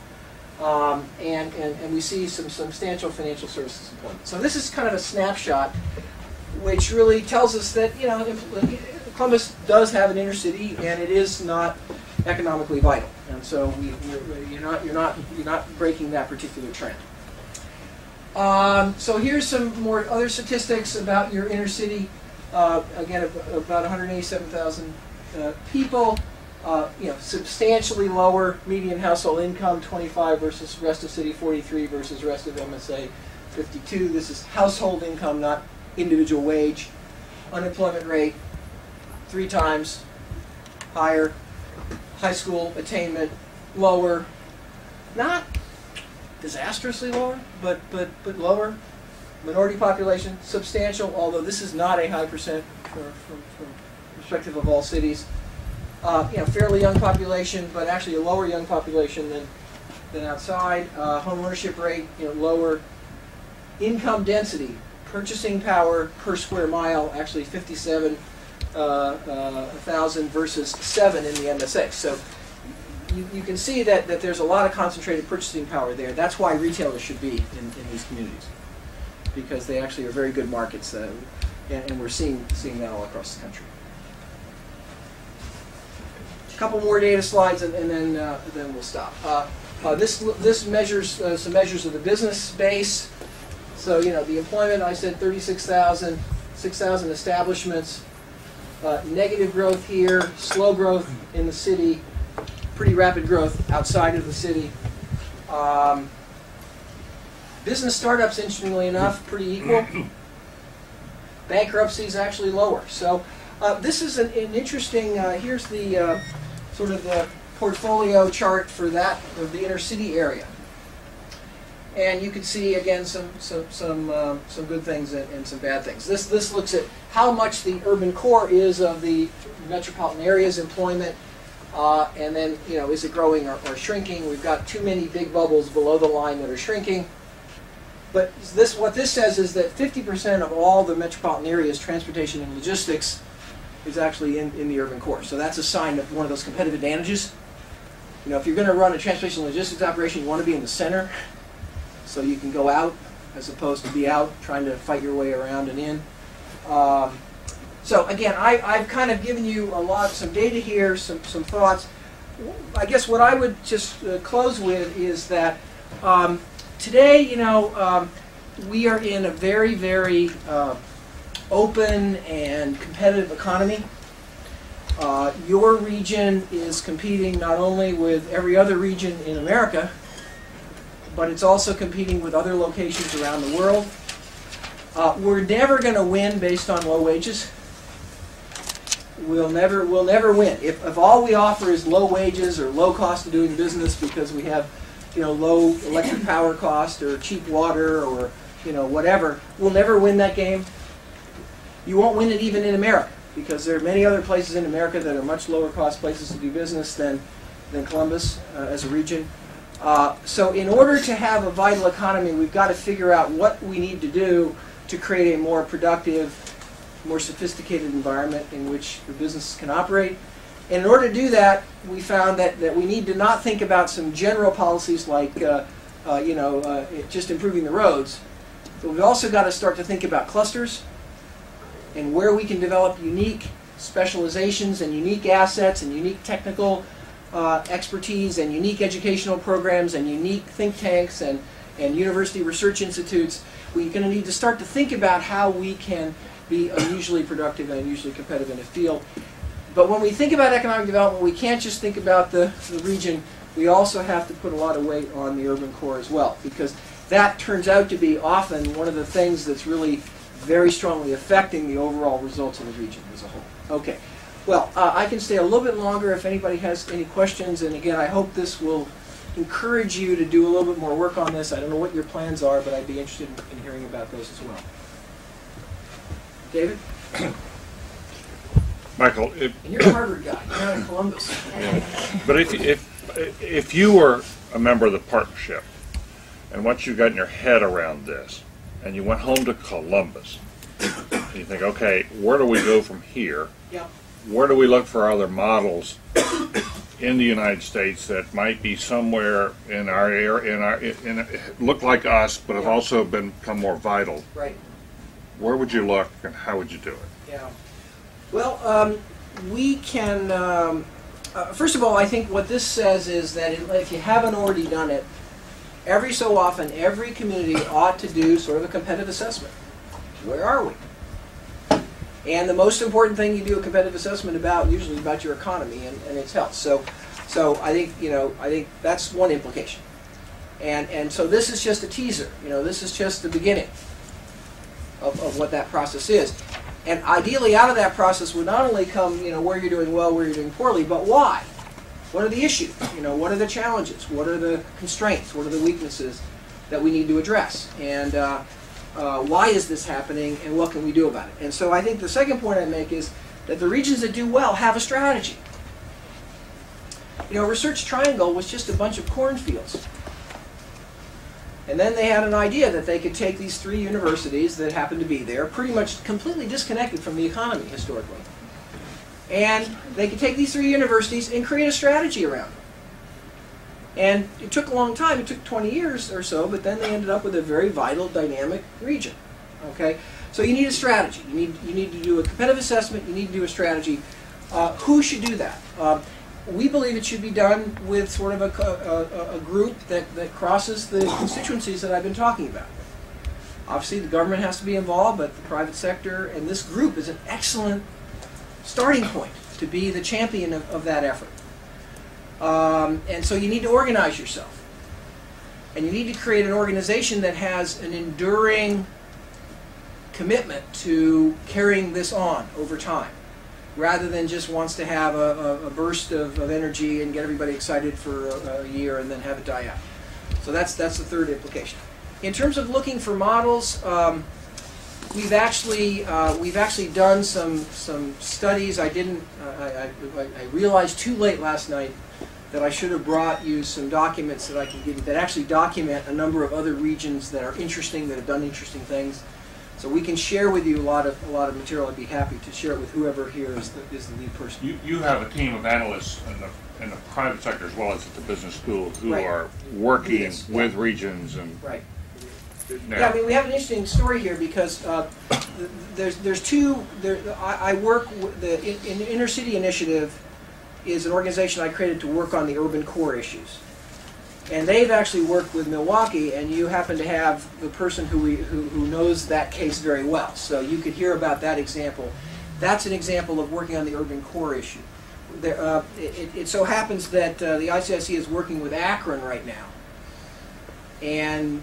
Speaker 2: and we see some substantial financial services employment. So this is kind of a snapshot which really tells us that Columbus does have an inner city and it is not economically vital, and so you're not breaking that particular trend. So here's some more other statistics about your inner city. Again, about 187,000 people. Substantially lower median household income, 25 versus rest of city 43 versus rest of MSA 52. This is household income, not individual wage. Unemployment rate 3 times higher. High school attainment lower, not disastrously lower, but lower. Minority population, substantial, although this is not a high percent from perspective of all cities. Fairly young population, but actually a lower young population than outside. Home ownership rate, lower. Income density, purchasing power per square mile, actually 57,000 versus 7 in the MSA. So you can see that there's a lot of concentrated purchasing power there. That's why retailers should be in these communities, because they actually are very good markets, and we're seeing that all across the country. A couple more data slides, and then we'll stop. This measures some measures of the business base. So the employment, I said 36,000, 6,000 establishments. Negative growth here, slow growth in the city, pretty rapid growth outside of the city. Business startups, interestingly enough, pretty equal. Bankruptcies actually lower. So this is an interesting. Here's the sort of the portfolio chart for that of the inner city area, and you can see again some good things and some bad things. This looks at how much the urban core is of the metropolitan area's employment, and then is it growing or shrinking? We've got too many big bubbles below the line that are shrinking. But what this says is that 50% of all the metropolitan area's transportation and logistics is actually in the urban core. So that's a sign of one of those competitive advantages. If you're going to run a transportation and logistics operation, you want to be in the center, so you can go out as opposed to be out trying to fight your way around and in. So again, I've kind of given you some data here, some thoughts. I guess what I would just close with is that today, we are in a very, very open and competitive economy. Your region is competing not only with every other region in America, but it's also competing with other locations around the world. We're never going to win based on low wages. We'll never win. If all we offer is low wages or low cost of doing business because we have low electric power cost or cheap water or whatever, we'll never win that game. You won't win it even in America, because there are many other places in America that are much lower cost places to do business than Columbus as a region. So in order to have a vital economy, we've got to figure out what we need to do to create a more productive, more sophisticated environment in which the businesses can operate. And in order to do that, we found that we need to not think about some general policies like just improving the roads, but we've also got to start to think about clusters and where we can develop unique specializations and unique assets and unique technical expertise and unique educational programs and unique think tanks and university research institutes. We're going to need to start to think about how we can be unusually productive and unusually competitive in a field. But when we think about economic development, we can't just think about the region. We also have to put a lot of weight on the urban core as well, because that turns out to be often one of the things that's really very strongly affecting the overall results of the region as a whole. Okay. Well, I can stay a little bit longer if anybody has any questions. And again, I hope this will encourage you to do a little bit more work on this. I don't know what your plans are, but I'd be interested in hearing about those as well. David?
Speaker 1: Michael,
Speaker 2: And you're a Harvard guy. You're not in Columbus.
Speaker 1: but if you were a member of the partnership, and once you got in your head around this, and you went home to Columbus, and you think, okay, where do we go from here?
Speaker 2: Yeah.
Speaker 1: Where do we look for other models in the United States that might be somewhere in our area, look like us, but have also become more vital?
Speaker 2: Right.
Speaker 1: Where would you look, and how would you do it?
Speaker 2: Yeah. Well, we can. First of all, I think what this says is that if you haven't already done it, every so often, every community ought to do sort of a competitive assessment. Where are we? And the most important thing you do a competitive assessment about, usually, is about your economy and its health. So I think that's one implication. And so this is just a teaser. This is just the beginning of what that process is. And ideally, out of that process would not only come, where you're doing well, where you're doing poorly, but why? What are the issues? What are the challenges? What are the constraints? What are the weaknesses that we need to address? And why is this happening, and what can we do about it? And so I think the second point I make is that the regions that do well have a strategy. You know, Research Triangle was just a bunch of cornfields. And then they had an idea that they could take these 3 universities that happened to be there, pretty much completely disconnected from the economy historically. And they could take these 3 universities and create a strategy around them. And it took a long time, it took 20 years or so, but then they ended up with a very vital, dynamic region. Okay? So you need a strategy. You need to do a competitive assessment, you need to do a strategy. Who should do that? We believe it should be done with sort of a group that crosses the constituencies that I've been talking about. Obviously, the government has to be involved, but the private sector, and this group is an excellent starting point to be the champion of that effort. And so you need to organize yourself. And you need to create an organization that has an enduring commitment to carrying this on over time, rather than just wants to have a burst of energy and get everybody excited for a year and then have it die out. So that's the third implication. In terms of looking for models, we've actually done some studies. I realized too late last night that I should have brought you some documents that I can give you that actually document a number of other regions that are interesting, that have done interesting things. So we can share with you a lot of material. I'd be happy to share it with whoever here is the lead person.
Speaker 1: You have a team of analysts in the private sector as well as at the business school who
Speaker 2: Right.
Speaker 1: are working
Speaker 2: Yes.
Speaker 1: with regions and
Speaker 2: Right.
Speaker 1: now.
Speaker 2: Yeah, I mean, we have an interesting story here because there's two. I work with the Inner City Initiative is an organization I created to work on the urban core issues, and they've actually worked with Milwaukee. And you happen to have the person who knows that case very well, so you could hear about that example. That's an example of working on the urban core issue. It so happens that the ICIC is working with Akron right now, and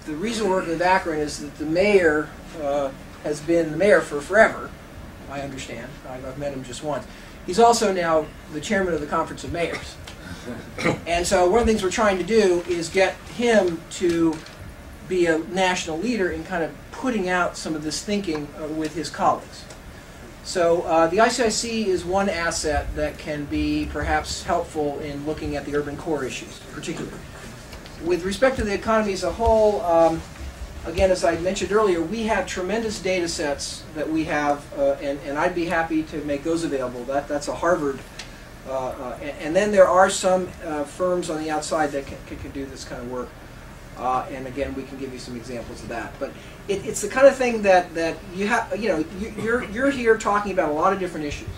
Speaker 2: the reason we're working with Akron is that the mayor has been the mayor for forever, I understand. I've met him just once. He's also now the chairman of the Conference of Mayors. And so one of the things we're trying to do is get him to be a national leader in kind of putting out some of this thinking with his colleagues. So the ICIC is one asset that can be perhaps helpful in looking at the urban core issues, particularly. With respect to the economy as a whole, again, as I mentioned earlier, we have tremendous data sets that we have, and I'd be happy to make those available. That's a Harvard, and then there are some firms on the outside that can do this kind of work. And again, we can give you some examples of that. But it's the kind of thing that you have. You know, you're here talking about a lot of different issues,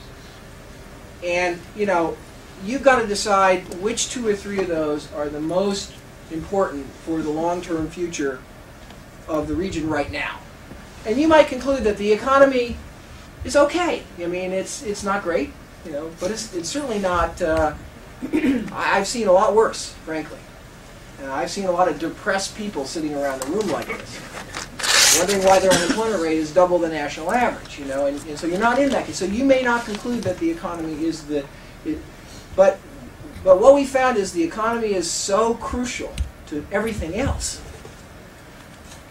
Speaker 2: and you know, you've got to decide which 2 or 3 of those are the most important for the long-term future of the region right now. And you might conclude that the economy is okay. I mean, it's not great, you know, but it's certainly not. I've seen a lot worse, frankly. And I've seen a lot of depressed people sitting around a room like this, wondering why their unemployment rate is double the national average, you know. And so you're not in that case. So you may not conclude that the economy is but what we found is the economy is so crucial to everything else.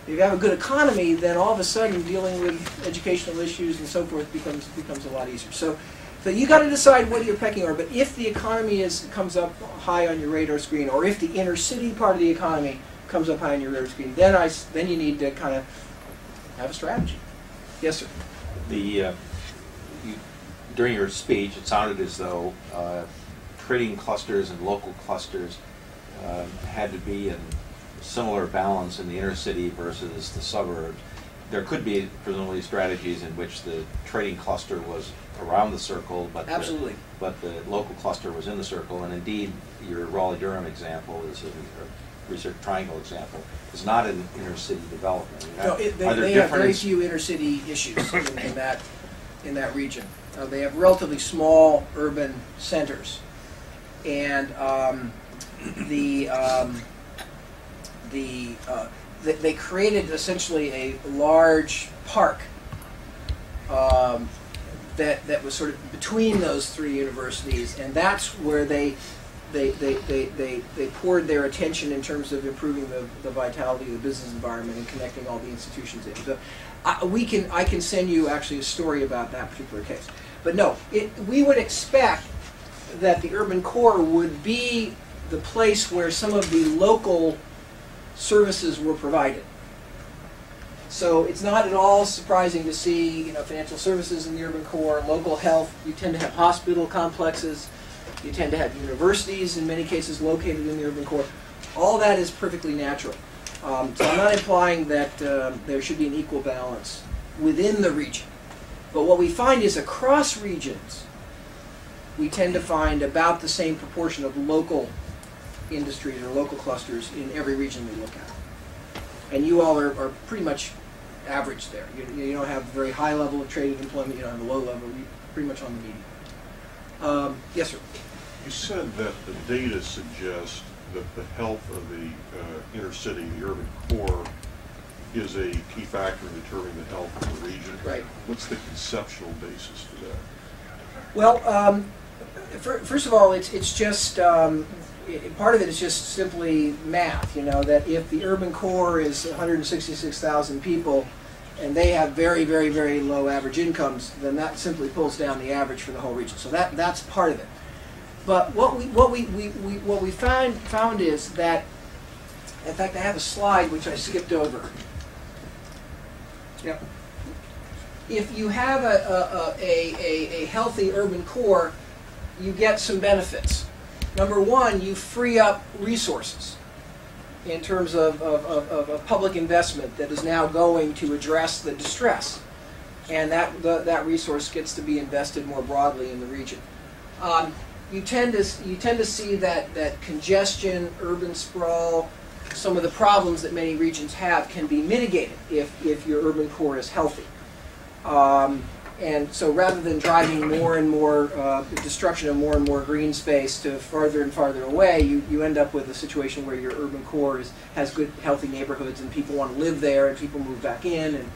Speaker 2: If you have a good economy, then all of a sudden dealing with educational issues and so forth becomes a lot easier. So you got to decide what your pecking order. But if the economy comes up high on your radar screen, or if the inner city part of the economy comes up high on your radar screen, then you need to kind of have a strategy. Yes, sir.
Speaker 6: During your speech, it sounded as though trading clusters and local clusters had to be in similar balance in the inner city versus the suburbs. There could be presumably strategies in which the trading cluster was around the circle, but
Speaker 2: absolutely,
Speaker 6: but the local cluster was in the circle. And indeed, your Raleigh-Durham example is a Research Triangle example. Is not an inner city development.
Speaker 2: No, they have very few inner city issues in that region. They have relatively small urban centers, and they created essentially a large park that was sort of between those 3 universities, and that's where they they poured their attention in terms of improving the vitality of the business environment and connecting all the institutions in. So I can send you actually a story about that particular case. But no, we would expect that the urban core would be the place where some of the local services were provided. So it's not at all surprising to see, financial services in the urban core, local health. You tend to have hospital complexes. You tend to have universities, in many cases, located in the urban core. All that is perfectly natural. So I'm not implying that there should be an equal balance within the region. But what we find is across regions, we tend to find about the same proportion of local industries or local clusters in every region we look at. And you all are pretty much average there. You don't have a very high level of traded employment, you don't have a low level, you're pretty much on the median. Yes, sir?
Speaker 7: You said that the data suggests that the health of the inner city, the urban core, is a key factor in determining the health of the region.
Speaker 2: Right.
Speaker 7: What's the conceptual basis for that?
Speaker 2: Well, first of all, it's just part of it is just simply math. That if the urban core is 166,000 people, and they have very, very, very low average incomes, then that simply pulls down the average for the whole region. So that's part of it. But what we found is that, in fact, I have a slide which I skipped over. Yep. If you have a healthy urban core, you get some benefits. Number one, you free up resources in terms of public investment that is now going to address the distress, and that resource gets to be invested more broadly in the region. You tend to see that congestion, urban sprawl, some of the problems that many regions have can be mitigated if your urban core is healthy. And so rather than driving more and more destruction of more and more green space to farther and farther away, you end up with a situation where your urban core has good, healthy neighborhoods, and people want to live there, and people move back in,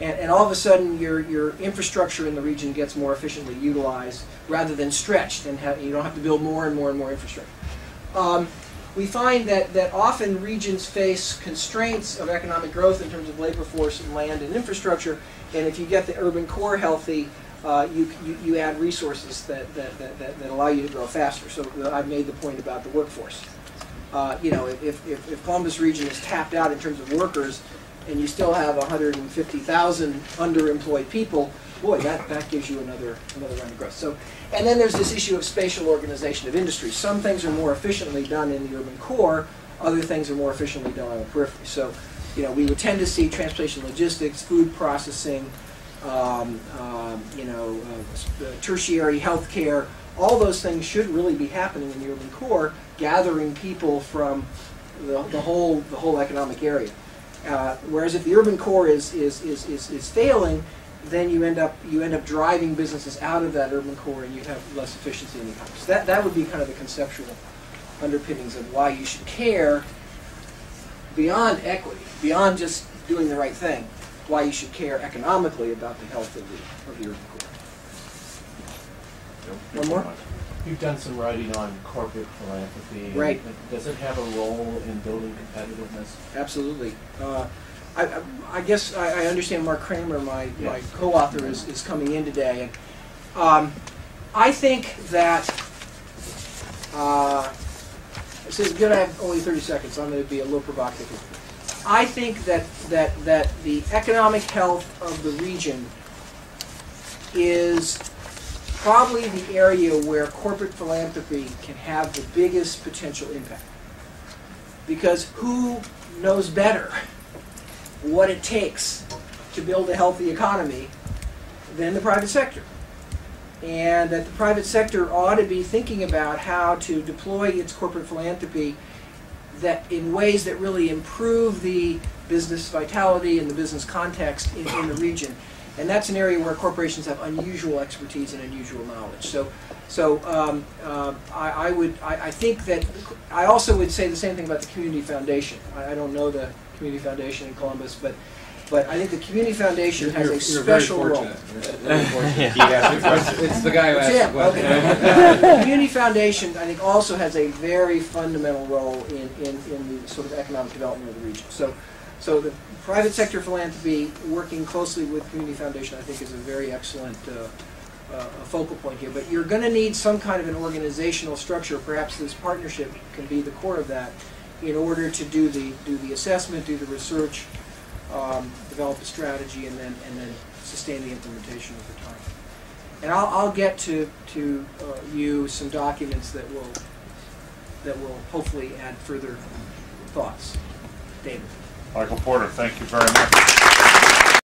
Speaker 2: and all of a sudden your infrastructure in the region gets more efficiently utilized rather than stretched, and you don't have to build more and more and more infrastructure. We find that often regions face constraints of economic growth in terms of labor force and land and infrastructure, and if you get the urban core healthy, you add resources that allow you to grow faster. So I've made the point about the workforce. If Columbus region is tapped out in terms of workers, and you still have 150,000 underemployed people, boy, that gives you another round of growth. So, and then there's this issue of spatial organization of industry. Some things are more efficiently done in the urban core, other things are more efficiently done on the periphery. So, we would tend to see transportation logistics, food processing, tertiary healthcare. All those things should really be happening in the urban core, gathering people from the whole economic area. Whereas if the urban core is failing, then you end up driving businesses out of that urban core, and you have less efficiency in the economy. So that would be kind of the conceptual underpinnings of why you should care beyond equity, beyond just doing the right thing. Why you should care economically about the health of the urban core. One more.
Speaker 8: You've done some writing on corporate philanthropy.
Speaker 2: Right.
Speaker 8: Does it have a role in building competitiveness?
Speaker 2: Absolutely. I guess I understand Mark Kramer, my co-author, is coming in today. And I think that, this is good, I have only 30 seconds, so I'm going to be a little provocative here. I think that the economic health of the region is probably the area where corporate philanthropy can have the biggest potential impact. Because who knows better what it takes to build a healthy economy than the private sector? And that the private sector ought to be thinking about how to deploy its corporate philanthropy that in ways that really improve the business vitality and the business context in the region. And that's an area where corporations have unusual expertise and unusual knowledge. I think that I also would say the same thing about the community foundation. I don't know the community foundation in Columbus, but But I think the Community Foundation has a special role.
Speaker 5: It's the guy who asked the
Speaker 2: Jim,
Speaker 5: question.
Speaker 2: okay. The Community Foundation, I think, also has a very fundamental role in the sort of economic development of the region. So the private sector philanthropy working closely with Community Foundation, I think, is a very excellent focal point here. But you're going to need some kind of an organizational structure. Perhaps this partnership can be the core of that, in order to do the assessment, do the research, develop a strategy, and then sustain the implementation over time. And I'll get to you some documents that will hopefully add further thoughts. David.
Speaker 1: Michael Porter, thank you very much.